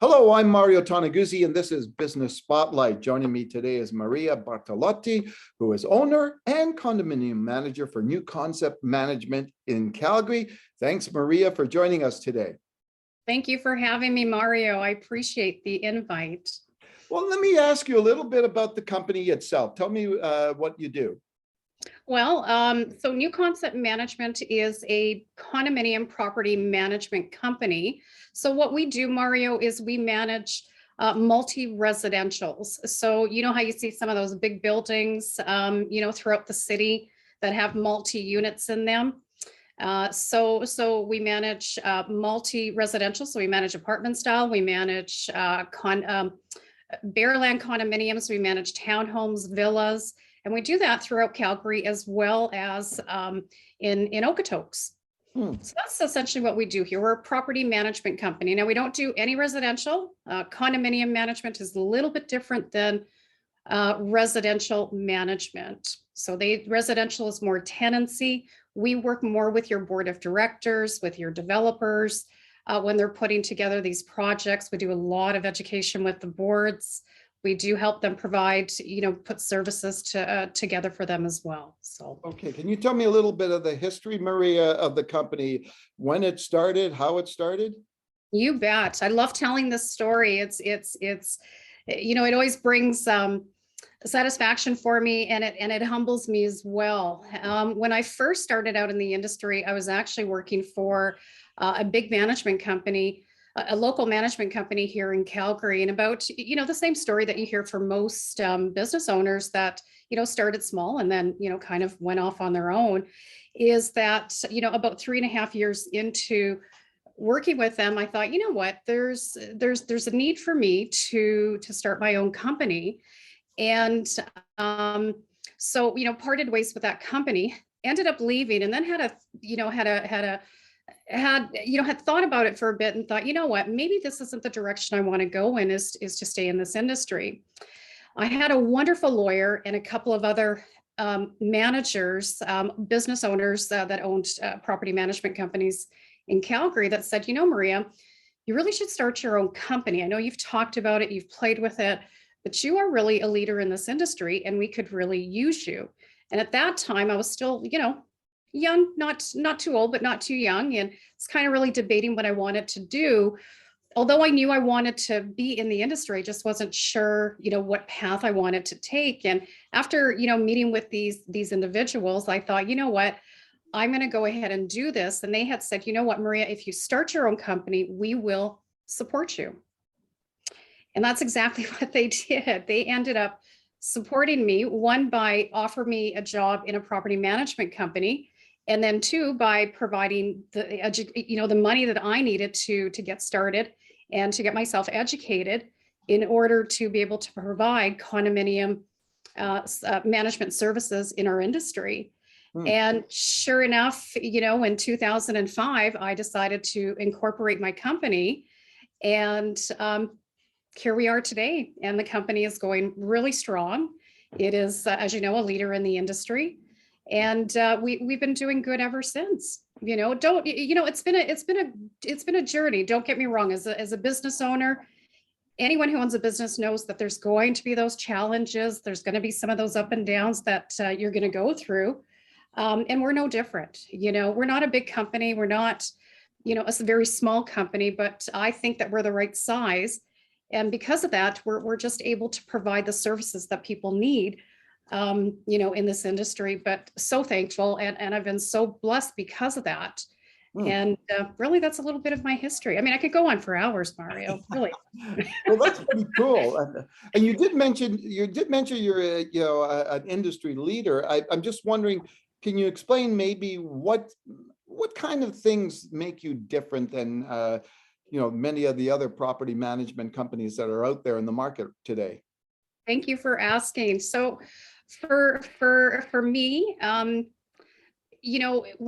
Hello, I'm Mario Toneguzzi, and this is Business Spotlight. Joining me today is Maria Bartolotti, who is owner and condominium manager for New Concept Management in Calgary. Thanks, Maria, for joining us today. Thank you for having me, Mario. I appreciate the invite. Well, let me ask you a little bit about the company itself. Tell me what you do. Well, so New Concept Management is a condominium property management company. So what we do, Mario, is we manage multi-residentials. So you know how you see some of those big buildings, throughout the city that have multi-units in them. So we manage multi-residential. So we manage apartment style. We manage bare land condominiums. We manage townhomes, villas. And we do that throughout Calgary as well as in Okotoks. So that's essentially what we do here. We're a property management company. Now, we don't do any residential. Condominium management is a little bit different than residential management. So residential is more tenancy. We work more with your board of directors, with your developers. When they're putting together these projects, we do a lot of education with the boards. We do help them provide, put services together for them as well. So, okay, can you tell me a little bit of the history, Maria, of the company, when it started, how it started? You bet. I love telling this story. It always brings satisfaction for me, and it humbles me as well. When I first started out in the industry, I was actually working for a big management company, a local management company here in Calgary, and about, the same story that you hear from most business owners that, started small and then, kind of went off on their own, is that, about 3.5 years into working with them, I thought, you know what, there's a need for me to start my own company. And so, parted ways with that company, ended up leaving, and then had thought about it for a bit and thought, you know what, maybe this isn't the direction I want to go in, is to stay in this industry. I had a wonderful lawyer and a couple of other managers, business owners that owned property management companies in Calgary that said, Maria, you really should start your own company. I know you've talked about it, you've played with it, but you are really a leader in this industry and we could really use you. And at that time, I was still, young, not too old, but not too young. And it's kind of really debating what I wanted to do. Although I knew I wanted to be in the industry, I just wasn't sure, what path I wanted to take. And after, meeting with these individuals, I thought, you know what, I'm going to go ahead and do this. And they had said, you know what, Maria, if you start your own company, we will support you. And that's exactly what they did. They ended up supporting me, one, by offering me a job in a property management company, and then two, by providing the money that I needed to get started and to get myself educated in order to be able to provide condominium management services in our industry. And sure enough, in 2005, I decided to incorporate my company, and here we are today, and the company is going really strong. It is, as you know, a leader in the industry, and we've been doing good ever since. It's been a journey. Don't get me wrong. As a business owner, anyone who owns a business knows that there's going to be those challenges. There's going to be some of those up and downs that you're going to go through, and we're no different. We're not a big company. We're not, a very small company, but I think that we're the right size. And because of that, we're just able to provide the services that people need, in this industry. But so thankful, and I've been so blessed because of that. And really, that's a little bit of my history. I mean, I could go on for hours, Mario. Really. Well, that's pretty cool. And you did mention you're an industry leader. I'm just wondering, can you explain maybe what kind of things make you different than many of the other property management companies that are out there in the market today? Thank you for asking. So for me, when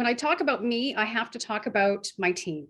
I talk about me, I have to talk about my team.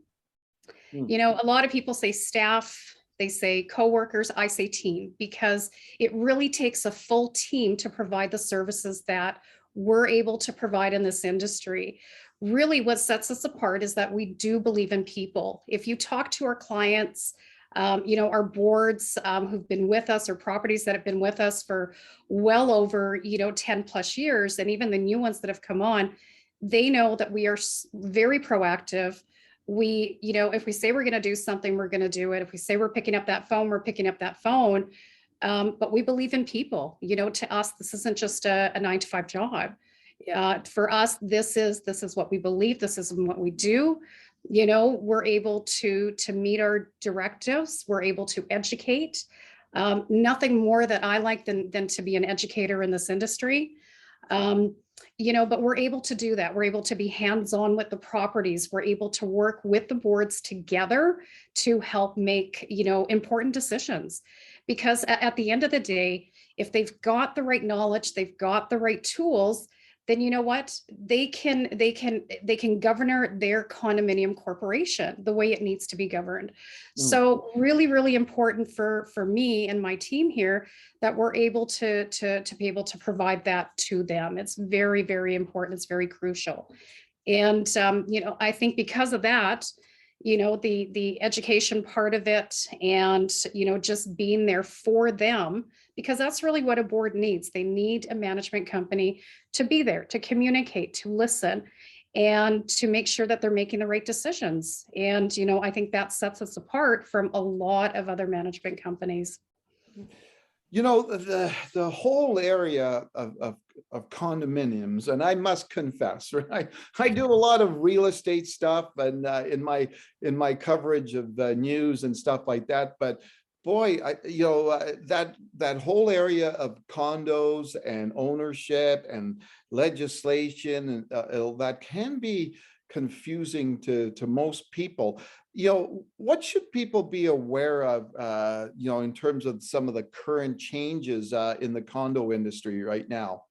A lot of people say staff, they say coworkers, I say team, because it really takes a full team to provide the services that we're able to provide in this industry. Really, what sets us apart is that we do believe in people. If you talk to our clients, Our boards who've been with us, or properties that have been with us for well over, 10 plus years, and even the new ones that have come on, they know that we are very proactive. We, if we say we're going to do something, we're going to do it. If we say we're picking up that phone, we're picking up that phone. But we believe in people. To us, this isn't just a 9 to 5 job. For us, this is what we believe. This is what we do. We're able to meet our directives. We're able to educate. Nothing more that I like than to be an educator in this industry. But we're able to do that. We're able to be hands-on with the properties. We're able to work with the boards together to help make, important decisions. Because at the end of the day, if they've got the right knowledge, they've got the right tools, then you know what? They can govern their condominium corporation the way it needs to be governed. So really, really important for me and my team here that we're able to be able to provide that to them. It's very, very important. It's very crucial. And I think because of that, the education part of it, and just being there for them, because that's really what a board needs. They need a management company to be there, to communicate, to listen, and to make sure that they're making the right decisions. And I think that sets us apart from a lot of other management companies. The whole area of condominiums, and I must confess, right? I do a lot of real estate stuff, and in my coverage of news and stuff like that. But boy, that whole area of condos and ownership and legislation, and that can be confusing to most people. What should people be aware of, in terms of some of the current changes in the condo industry right now?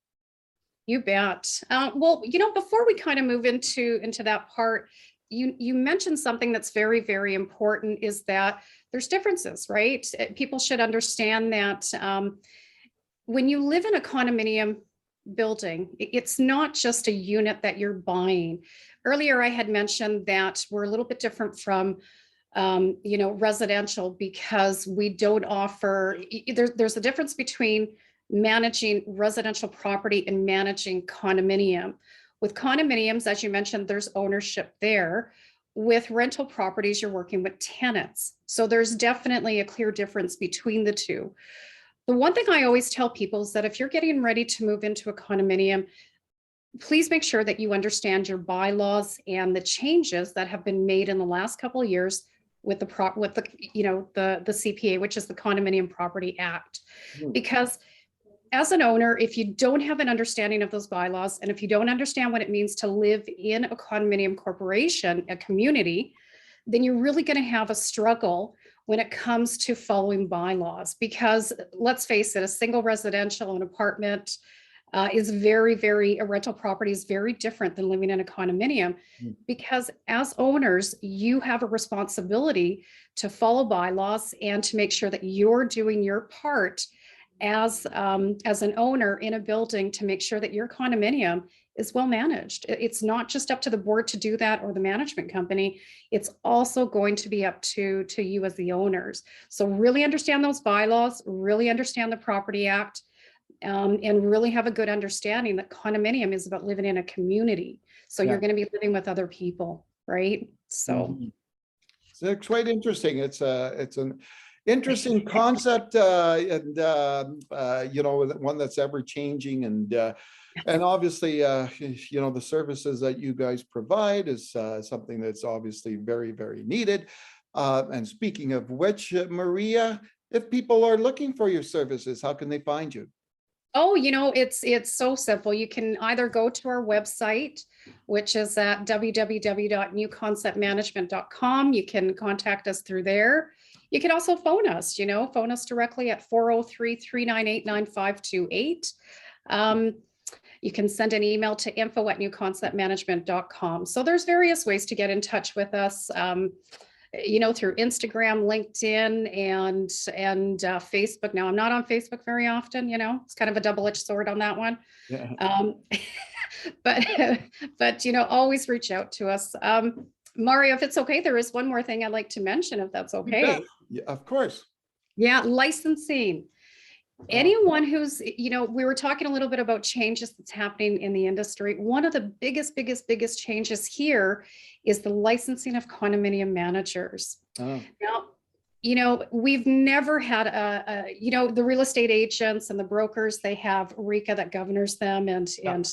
You bet. Well, before we kind of move into that part, you mentioned something that's very, very important, is that there's differences, right? People should understand that when you live in a condominium building, it's not just a unit that you're buying. Earlier, I had mentioned that we're a little bit different from residential, because we don't offer, there's a difference between managing residential property and managing condominium. With condominiums, as you mentioned, there's ownership there. With rental properties, you're working with tenants. So there's definitely a clear difference between the two. The one thing I always tell people is that if you're getting ready to move into a condominium, please make sure that you understand your bylaws and the changes that have been made in the last couple of years with the CPA, which is the Condominium Property Act. Because as an owner, if you don't have an understanding of those bylaws, and if you don't understand what it means to live in a condominium corporation, a community, then you're really going to have a struggle when it comes to following bylaws. Because let's face it, a single residential, an apartment is very, very, a rental property is very different than living in a condominium. Because as owners, you have a responsibility to follow bylaws and to make sure that you're doing your part as an owner in a building to make sure that your condominium is well managed. It's not just up to the board to do that, or the management company. It's also going to be up to you as the owners. So really understand those bylaws, really understand the Property Act, and really have a good understanding that condominium is about living in a community. So you're going to be living with other people, right? So it's quite interesting. It's an interesting concept, and one that's ever changing, and obviously the services that you guys provide is something that's obviously very, very needed. And speaking of which, Maria, if people are looking for your services, how can they find you? Oh, it's so simple. You can either go to our website, which is at www.newconceptmanagement.com. You can contact us through there. You can also phone us, phone us directly at 403-398-9528. You can send an email to info@newconceptmanagement.com. So there's various ways to get in touch with us, through Instagram, LinkedIn, and Facebook. Now, I'm not on Facebook very often, it's kind of a double-edged sword on that one. Yeah. But always reach out to us. Mario, if it's okay, there is one more thing I'd like to mention, if that's You bet. okay. Yeah, of course. Yeah, licensing. Oh, Anyone who's, we were talking a little bit about changes that's happening in the industry. One of the biggest changes here is the licensing of condominium managers. oh, Now, we've never had the real estate agents and the brokers, they have RECA that governs them yeah. and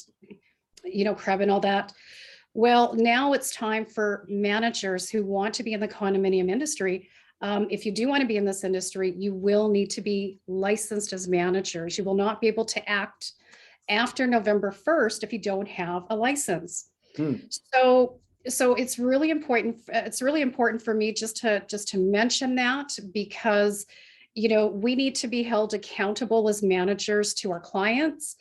CREB and all that. Well, now it's time for managers who want to be in the condominium industry. If you do want to be in this industry, you will need to be licensed as managers. You will not be able to act after November 1st if you don't have a license. Hmm. So it's really important. It's really important for me just to mention that, because we need to be held accountable as managers to our clients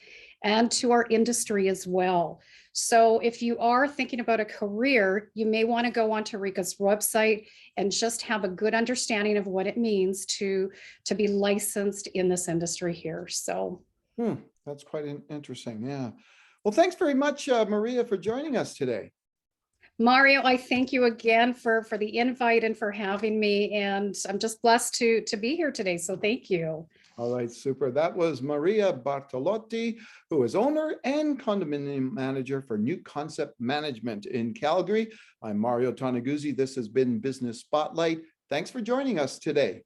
and to our industry as well. So if you are thinking about a career, you may want to go onto RECA's website and just have a good understanding of what it means to be licensed in this industry here. So That's quite interesting. Yeah. Well, thanks very much, Maria, for joining us today. Mario, I thank you again for the invite and for having me. And I'm just blessed to be here today. So thank you. All right, super. That was Maria Bartolotti, who is owner and condominium manager for New Concept Management in Calgary. I'm Mario Toneguzzi. This has been Business Spotlight. Thanks for joining us today.